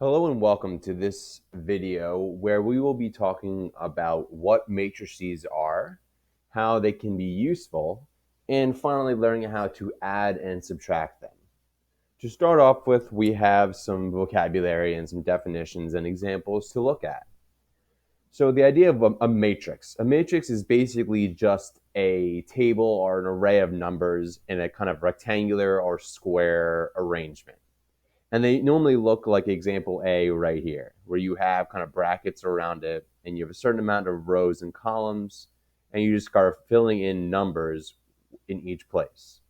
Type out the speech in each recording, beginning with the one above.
Hello and welcome to this video where we will be talking about what matrices are, how they can be useful, and finally learning how to add and subtract them. To start off with, we have some vocabulary and some definitions and examples to look at. So the idea of a matrix. A matrix is basically just a table or an array of numbers in a kind of rectangular or square arrangement. And they normally look like example A right here, where you have kind of brackets around it and you have a certain amount of rows and columns, and you just start filling in numbers in each place.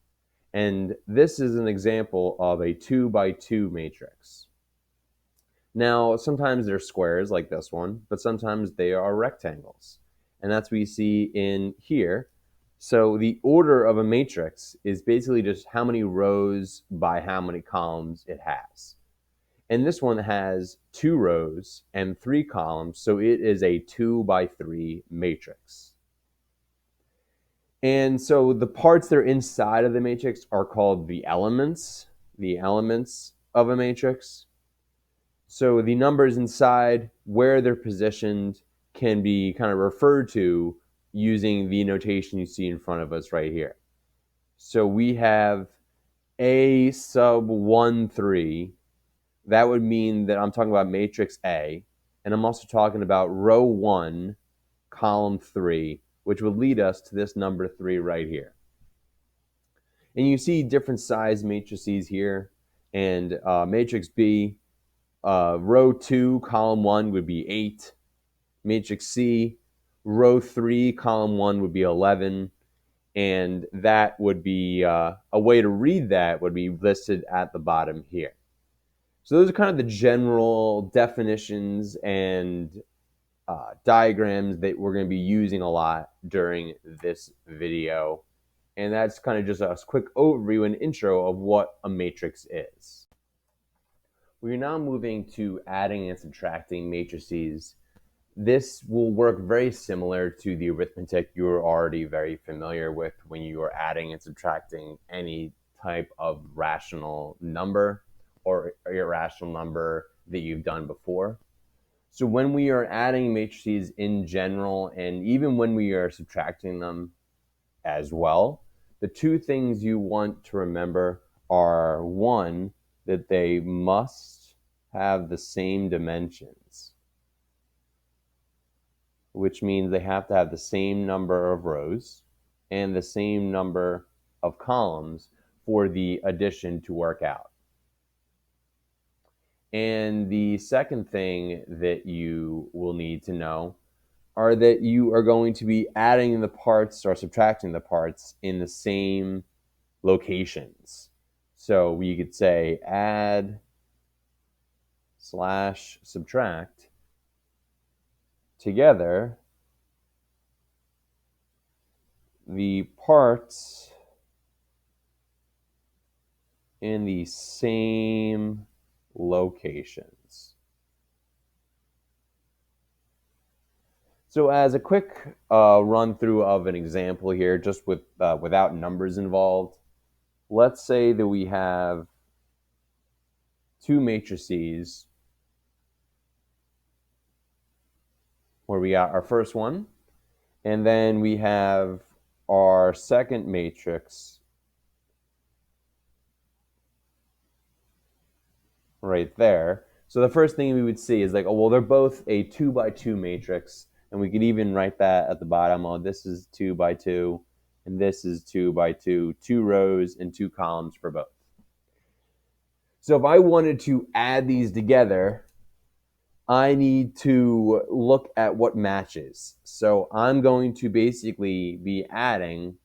And this is an example of a 2 by 2 matrix. Now, sometimes they're squares like this one, but sometimes they are rectangles. And that's what we see in here. So the order of a matrix is basically just how many rows by how many columns it has. And this one has 2 rows and 3 columns, so it is a 2 by 3 matrix. And so the parts that are inside of the matrix are called the elements of a matrix. So the numbers inside, where they're positioned, can be kind of referred to using the notation you see in front of us right here. So we have A sub 1, 3. That would mean that I'm talking about matrix A, and I'm also talking about row 1, column 3, which would lead us to this number 3 right here. And you see different size matrices here, and matrix B, row 2, column 1 would be 8. Matrix C, row 3, column 1 would be 11. And that would be a way to read that would be listed at the bottom here. So those are kind of the general definitions and diagrams that we're going to be using a lot during this video. And that's kind of just a quick overview and intro of what a matrix is. We're now moving to adding and subtracting matrices. This will work very similar to the arithmetic you're already very familiar with when you are adding and subtracting any type of rational number or irrational number that you've done before. So when we are adding matrices in general, and even when we are subtracting them as well, the two things you want to remember are, one, that they must have the same dimensions, which means they have to have the same number of rows and the same number of columns for the addition to work out. And the second thing that you will need to know are that you are going to be adding the parts or subtracting the parts in the same locations. So we could say add slash subtract together the parts in the same locations. So as a quick run through of an example here, just without numbers involved, let's say that we have two matrices where we got our first one, and then we have our second matrix right there. So the first thing we would see is like, oh, well, they're both a 2 by 2 matrix, and we could even write that at the bottom. Oh, this is 2 by 2, and this is 2 by 2, 2 rows and 2 columns for both. So if I wanted to add these together, I need to look at what matches. So I'm going to basically be adding,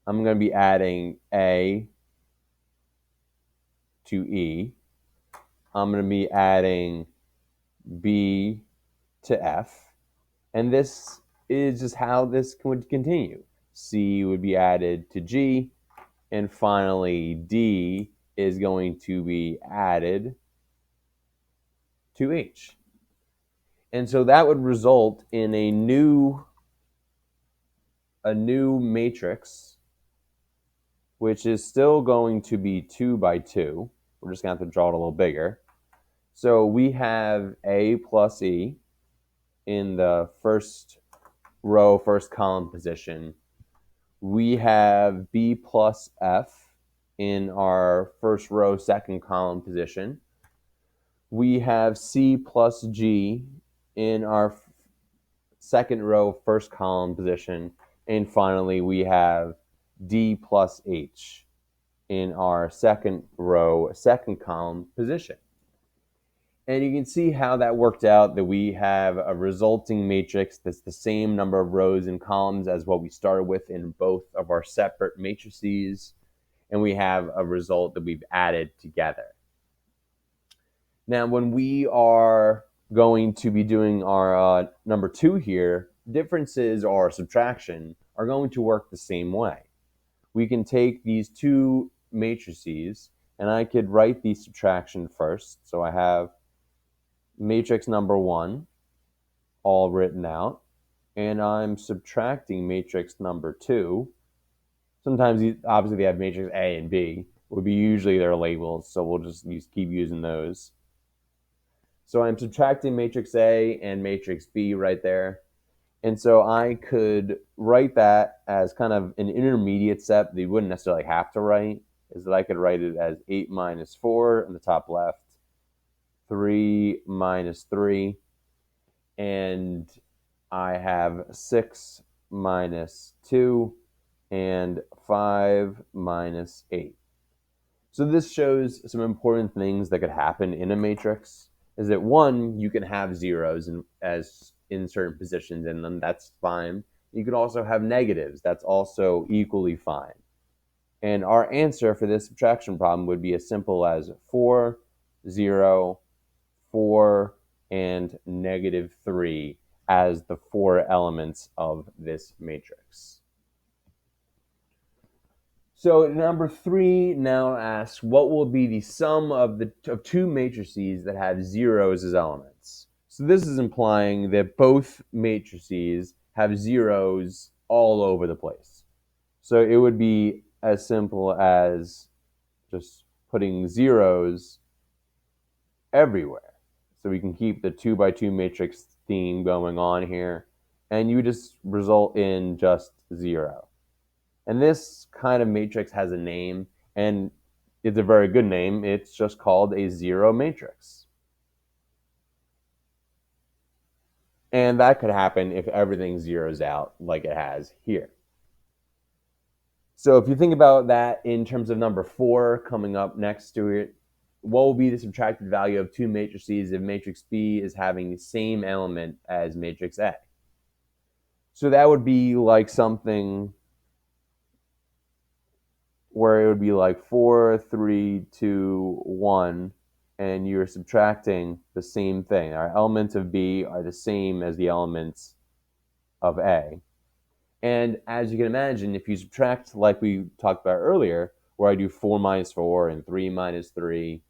A to E. I'm going to be adding B to F. And this is just how this would continue. C would be added to G. And finally, D is going to be added to H. And so that would result in a new matrix, which is still going to be 2 by 2. We're just going to have to draw it a little bigger. So we have A plus E in the first row, first column position. We have B plus F in our first row, second column position. We have C plus G in our second row, first column position. And finally, we have D plus H in our second row, second column position. And you can see how that worked out, that we have a resulting matrix that's the same number of rows and columns as what we started with in both of our separate matrices. And we have a result that we've added together. Now, when we are going to be doing our number 2 here, differences or subtraction are going to work the same way. We can take these two matrices, and I could write the subtraction first. So I have matrix number 1 all written out, and I'm subtracting matrix number 2. Sometimes, obviously, they have matrix A and B. Would be usually their labels, so we'll just keep using those. So I'm subtracting matrix A and matrix B right there. And so I could write that as kind of an intermediate step that you wouldn't necessarily have to write, is that I could write it as 8 minus 4 in the top left, 3 minus 3, and I have 6 minus 2, and 5 minus 8. So this shows some important things that could happen in a matrix. Is that one, you can have zeros in certain positions in them, that's fine. You could also have negatives, that's also equally fine. And our answer for this subtraction problem would be as simple as 4, 0, 4, and negative 3 as the 4 elements of this matrix. So number 3 now asks, what will be the sum of two matrices that have zeros as elements? So this is implying that both matrices have zeros all over the place. So it would be as simple as just putting zeros everywhere. So we can keep the 2 by 2 matrix theme going on here, and you just result in just 0. And this kind of matrix has a name, and it's a very good name. It's just called a zero matrix. And that could happen if everything zeroes out like it has here. So if you think about that in terms of number 4 coming up next to it, what will be the subtracted value of two matrices if matrix B is having the same element as matrix A? So that would be like something where it would be like 4, 3, 2, 1, and you're subtracting the same thing. Our elements of B are the same as the elements of A. And as you can imagine, if you subtract like we talked about earlier, where I do 4 minus 4 and 3 minus 3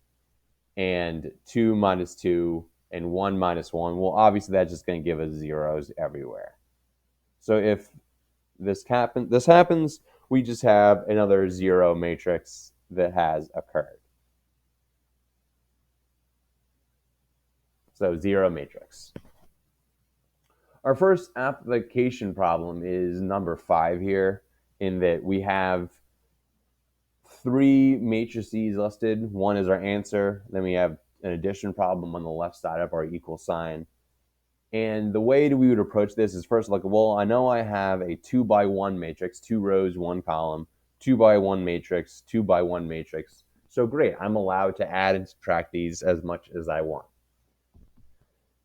and 2 minus 2 and 1 minus 1, well, obviously that's just going to give us zeros everywhere. So if this happens, we just have another zero matrix that has occurred. So zero matrix. Our first application problem is number 5 here, in that we have 3 matrices listed. One is our answer. Then we have an addition problem on the left side of our equal sign. And the way that we would approach this is first like, well, I know I have a 2 by 1 matrix, 2 rows, 1 column, 2 by 1 matrix, 2 by 1 matrix. So great, I'm allowed to add and subtract these as much as I want.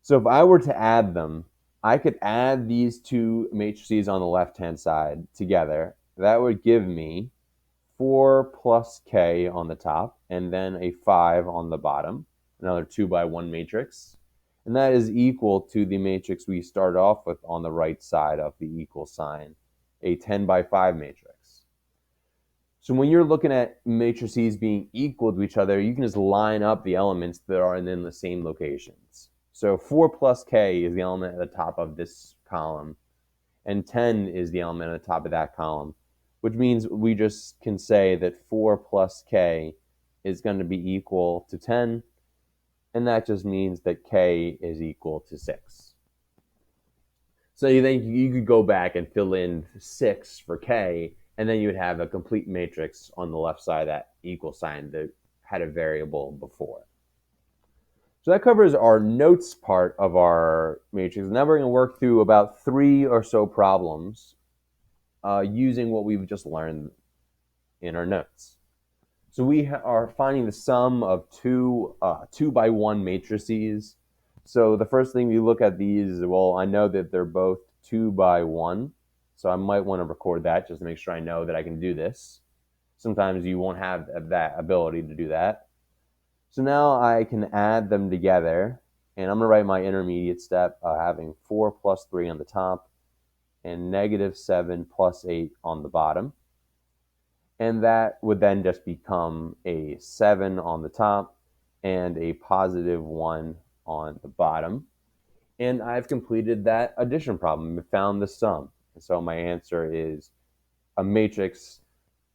So if I were to add them, I could add these two matrices on the left-hand side together. That would give me 4 plus k on the top, and then a 5 on the bottom, another 2 by 1 matrix. And that is equal to the matrix we start off with on the right side of the equal sign, a 10 by 5 matrix. So when you're looking at matrices being equal to each other, you can just line up the elements that are in the same locations. So 4 plus k is the element at the top of this column, and 10 is the element at the top of that column, which means we just can say that 4 plus k is going to be equal to 10, and that just means that k is equal to 6. So you think you could go back and fill in 6 for k, and then you would have a complete matrix on the left side of that equal sign that had a variable before. So that covers our notes part of our matrix. Now we're going to work through about 3 or so problems using what we've just learned in our notes. So we are finding the sum of two 2x1 matrices. So the first thing we look at these is, well, I know that they're both 2x1. So I might want to record that just to make sure I know that I can do this. Sometimes you won't have that ability to do that. So now I can add them together, and I'm going to write my intermediate step having 4 plus 3 on the top and negative 7 plus 8 on the bottom. And that would then just become a 7 on the top and a positive 1 on the bottom. And I've completed that addition problem and found the sum. And so my answer is a matrix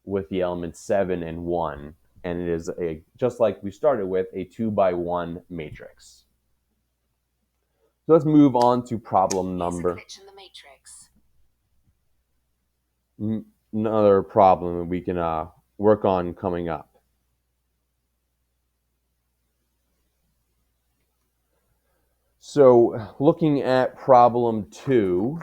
with the elements 7 and 1. And it is just like we started with, a 2x1 matrix. So let's move on to problem number. Another problem that we can work on coming up. So looking at problem 2,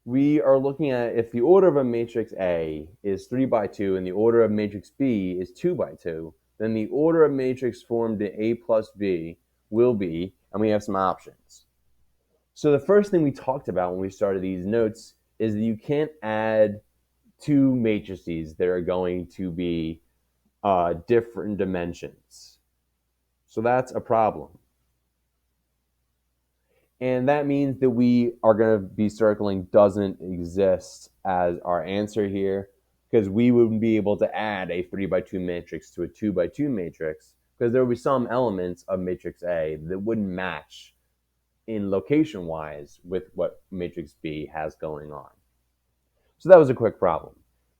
we are looking at if the order of a matrix A is 3x2 and the order of matrix B is 2x2, then the order of matrix formed in A plus B will be, and we have some options. So the first thing we talked about when we started these notes is that you can't add two matrices that are going to be different dimensions. So that's a problem. And that means that we are going to be circling doesn't exist as our answer here, because we wouldn't be able to add a 3x2 matrix to a 2x2 matrix, because there would be some elements of matrix A that wouldn't match in location-wise with what matrix B has going on. So that was a quick problem.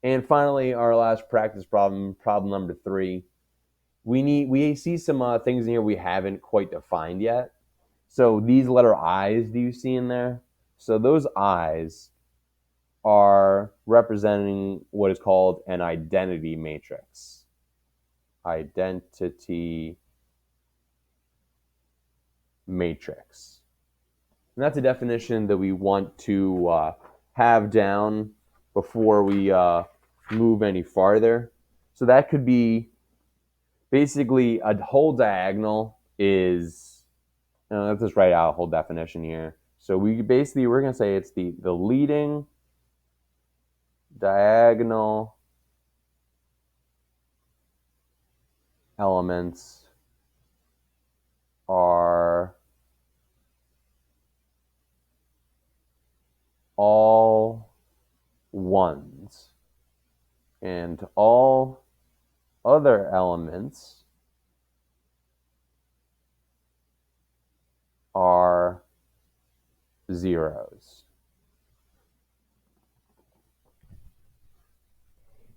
And finally, our last practice problem, problem number 3. We see some things in here we haven't quite defined yet. So these letter I's do you see in there? So those I's are representing what is called an identity matrix. Identity matrix. And that's a definition that we want to have down before we move any farther. So that could be basically a whole diagonal is, let's just write out a whole definition here. So we're going to say it's the leading diagonal elements are all ones, and all other elements are zeros.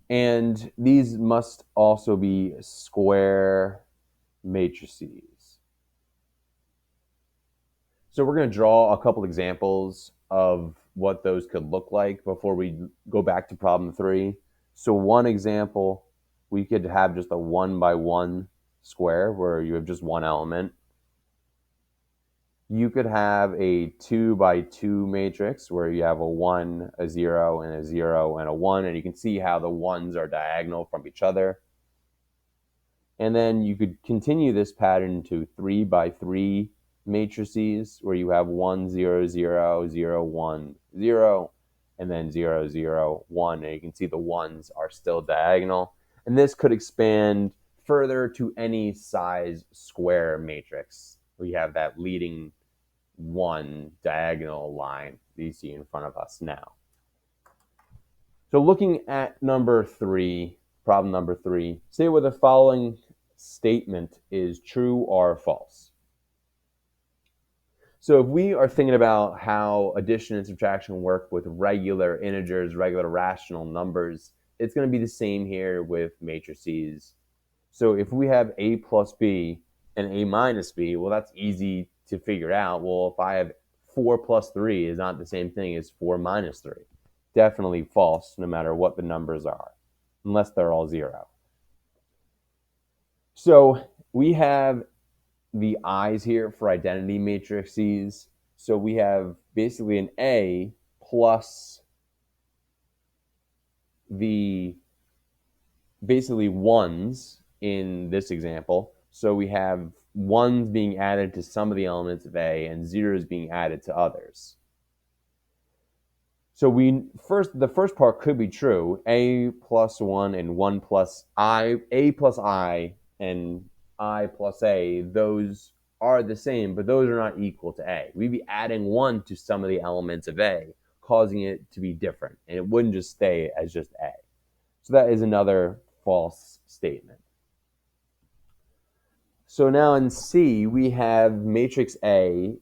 And these must also be square matrices. So we're going to draw a couple examples of what those could look like before we go back to problem 3. So one example, we could have just a 1x1 square where you have just one element. You could have a 2x2 matrix where you have a 1, a 0, and a 0, and a 1, and you can see how the ones are diagonal from each other. And then you could continue this pattern to 3x3 matrices where you have 1, 0, 0, 0, 1, 0, and then 0, 0, 1, and you can see the ones are still diagonal. And this could expand further to any size square matrix. We have that leading 1 diagonal line that you see in front of us now. So looking at number 3, problem number 3, say whether the following statement is true or false. So if we are thinking about how addition and subtraction work with regular integers, regular rational numbers, it's going to be the same here with matrices So if we have A plus B and A minus B, well, that's easy to figure out. Well, if I have 4 plus 3 is not the same thing as 4 minus 3. Definitely false, no matter what the numbers are, unless they're all 0. So we have the I's here for identity matrices. So we have basically an A plus the basically ones in this example. So we have ones being added to some of the elements of A and zeros being added to others. So the first part could be true. A plus 1 and 1 plus I, A plus I and I plus A, those are the same, but those are not equal to A. We'd be adding 1 to some of the elements of A, causing it to be different, and it wouldn't just stay as just A. So that is another false statement. So now in C, we have matrix A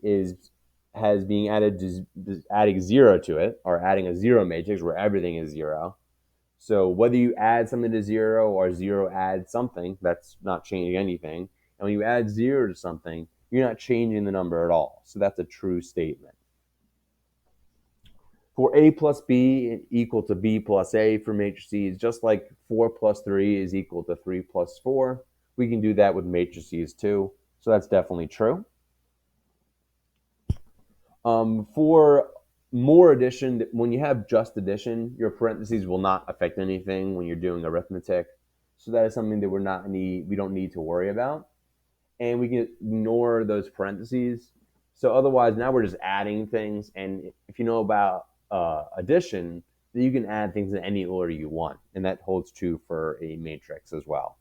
has being added to adding 0 to it, or adding a 0 matrix where everything is 0. So whether you add something to 0 or 0 adds something, that's not changing anything. And when you add 0 to something, you're not changing the number at all. So that's a true statement. For A plus B equal to B plus A for matrices, just like 4 plus 3 is equal to 3 plus 4, we can do that with matrices too. So that's definitely true. For more addition, when you have just addition, your parentheses will not affect anything when you're doing arithmetic. So that is something that we don't need to worry about. And we can ignore those parentheses. So otherwise, now we're just adding things. And if you know about addition, then you can add things in any order you want. And that holds true for a matrix as well.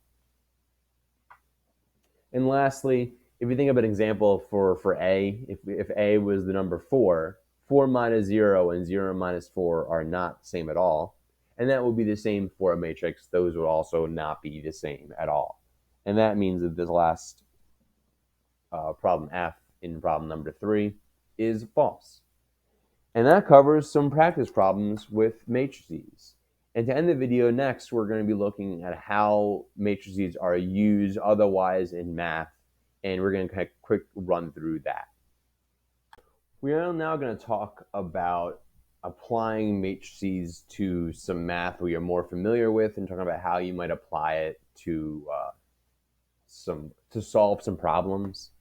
And lastly, if you think of an example for A, if A was the number 4, 4 minus 0 and 0 minus 4 are not the same at all. And that would be the same for a matrix. Those would also not be the same at all. And that means that this last problem F in problem number 3 is false. And that covers some practice problems with matrices. And to end the video next, we're going to be looking at how matrices are used otherwise in math, and we're going to kind of quick run through that. We are now going to talk about applying matrices to some math we are more familiar with, and talking about how you might apply it to solve some problems.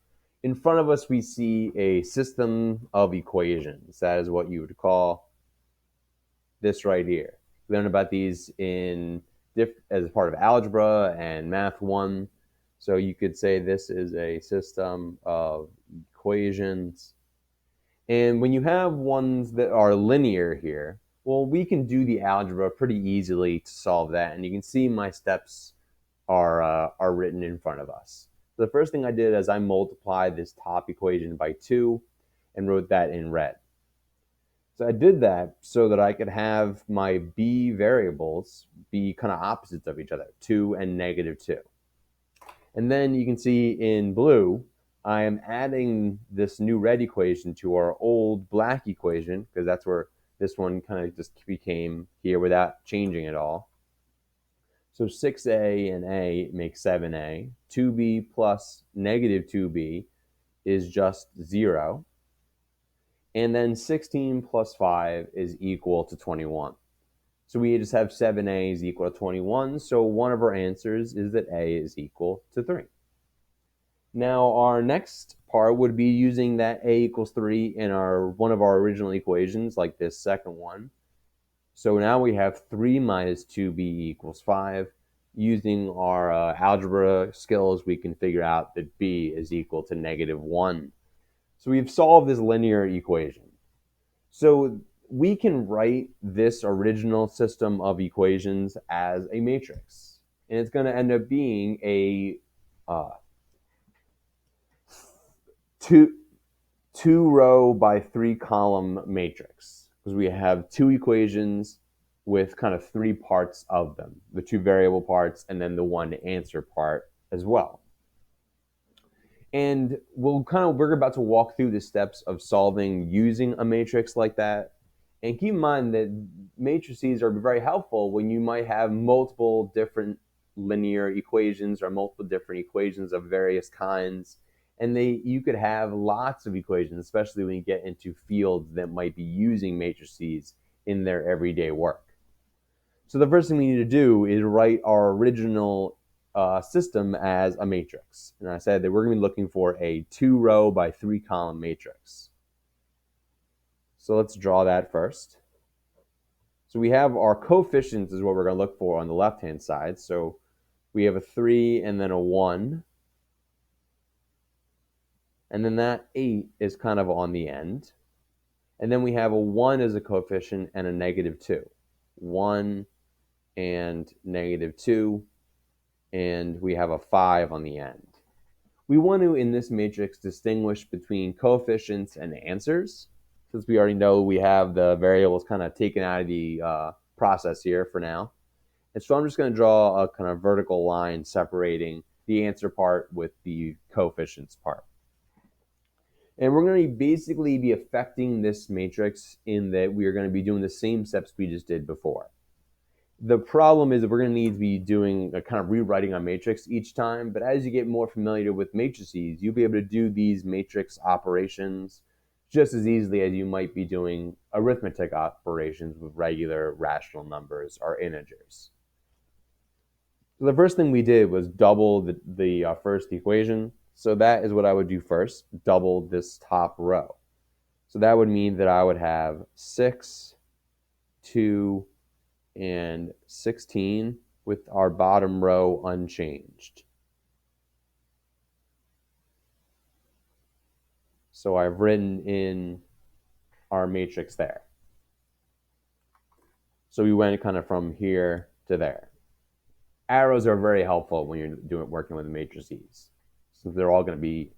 In front of us, we see a system of equations. That is what you would call this right here. We learned about these as part of algebra and math 1. So you could say this is a system of equations. And when you have ones that are linear here, well, we can do the algebra pretty easily to solve that. And you can see my steps are written in front of us. So the first thing I did is I multiplied this top equation by 2 and wrote that in red. So I did that so that I could have my b variables be kind of opposites of each other, 2 and negative 2. And then you can see in blue, I am adding this new red equation to our old black equation, because that's where this one kind of just became here without changing at all. So 6a and a make 7a. 2b plus negative 2b is just 0. And then 16 plus 5 is equal to 21. So we just have 7a is equal to 21. So one of our answers is that a is equal to 3. Now our next part would be using that a equals 3 in one of our original equations, like this second one. So now we have 3 minus 2b equals 5. Using our algebra skills, we can figure out that b is equal to negative 1. So we've solved this linear equation. So we can write this original system of equations as a matrix. And it's going to end up being a two row by 3 column matrix, because we have 2 equations with kind of 3 parts of them, the 2 variable parts and then the 1 answer part as well. And we're about to walk through the steps of solving using a matrix like that. And keep in mind that matrices are very helpful when you might have multiple different linear equations or multiple different equations of various kinds. And you could have lots of equations, especially when you get into fields that might be using matrices in their everyday work. So the first thing we need to do is write our original system as a matrix. And I said that we're going to be looking for a 2-row by 3-column matrix. So let's draw that first. So we have our coefficients is what we're going to look for on the left-hand side. So we have a 3 and then a 1. And then that 8 is kind of on the end. And then we have a 1 as a coefficient and a -2. 1 and -2. And we have a 5 on the end. We want to, in this matrix, distinguish between coefficients and answers. Since we already know we have the variables kind of taken out of the process here for now. And so I'm just going to draw a kind of vertical line separating the answer part with the coefficients part. And we're going to basically be affecting this matrix in that we are going to be doing the same steps we just did before. The problem is that we're going to need to be doing a kind of rewriting a matrix each time, but as you get more familiar with matrices, you'll be able to do these matrix operations just as easily as you might be doing arithmetic operations with regular rational numbers or integers. So the first thing we did was double the first equation. So that is what I would do first, double this top row. So that would mean that I would have 6, 2, and 16 with our bottom row unchanged. So I've written in our matrix there. So we went kind of from here to there. Arrows are very helpful when you're working with matrices, since they're all going to be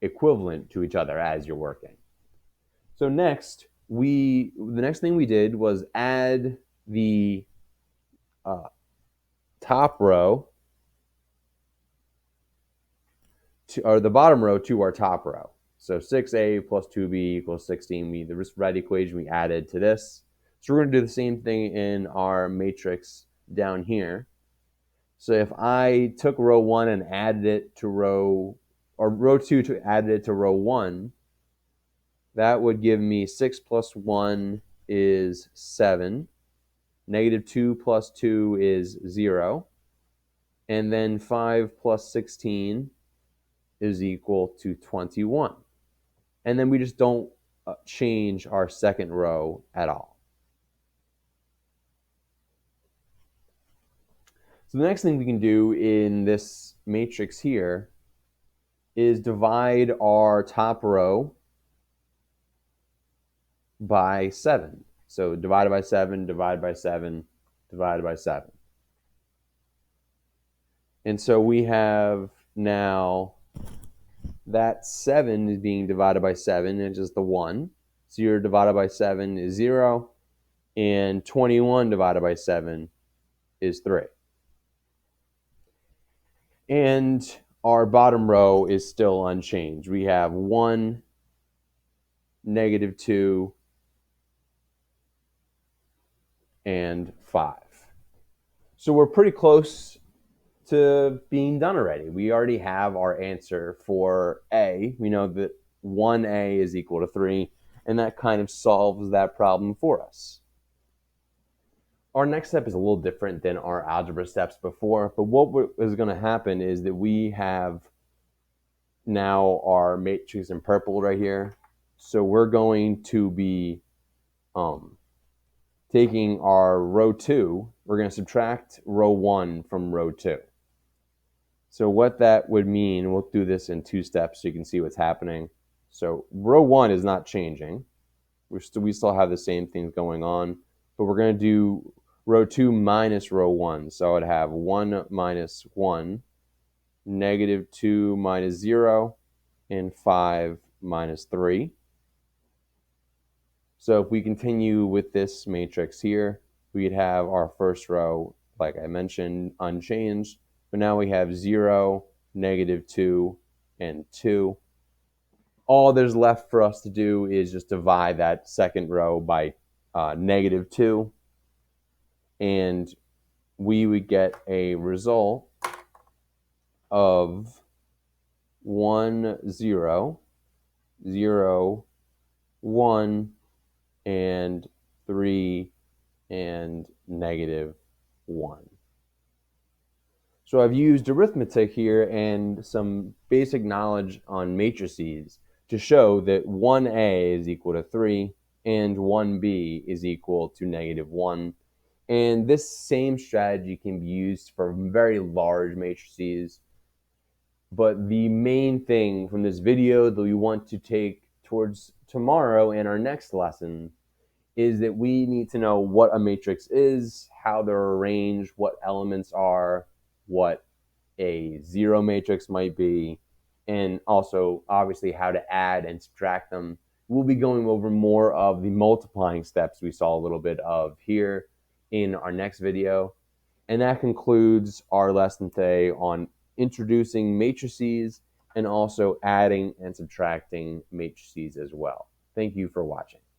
equivalent to each other as you're working. So next, the next thing we did was add the top row or the bottom row to our top row. So 6a plus 2b equals 16. The red equation we added to this. So we're going to do the same thing in our matrix down here. So if I took row 1 and added it to row 2 to added it to row 1, that would give me 6 plus 1 is 7. -2 plus 2 is 0. And then 5 plus 16 is equal to 21. And then we just don't change our second row at all. So the next thing we can do in this matrix here is divide our top row by 7. So divided by 7, divided by 7, divided by 7. And so we have now that 7 is being divided by 7, and it's just the 1. 0 divided by 7 is 0, and 21 divided by 7 is 3. And our bottom row is still unchanged. We have 1, -2, and 5. So we're pretty close to being done already. We already have our answer for A. We know that 1A is equal to 3, and that kind of solves that problem for us. Our next step is a little different than our algebra steps before, but what is going to happen is that we have now our matrix in purple right here. So we're going to be taking our row 2, we're going to subtract row 1 from row 2. So what that would mean, we'll do this in 2 steps so you can see what's happening. So row 1 is not changing. We still have the same things going on, but we're going to do row 2 minus row 1. So I would have 1 minus 1, -2 minus 0, and 5 minus 3. So if we continue with this matrix here, we'd have our first row, like I mentioned, unchanged. But now we have 0, -2, and 2. All there's left for us to do is just divide that second row by -2. And we would get a result of 1, 0, 0, 1, and 3, and -1. So I've used arithmetic here and some basic knowledge on matrices to show that 1a is equal to 3 and 1b is equal to -1. And this same strategy can be used for very large matrices. But the main thing from this video that we want to take towards tomorrow and our next lesson is that we need to know what a matrix is, how they're arranged, what elements are, what a zero matrix might be, and also obviously how to add and subtract them. We'll be going over more of the multiplying steps we saw a little bit of here in our next video. And that concludes our lesson today on introducing matrices and also adding and subtracting matrices as well. Thank you for watching.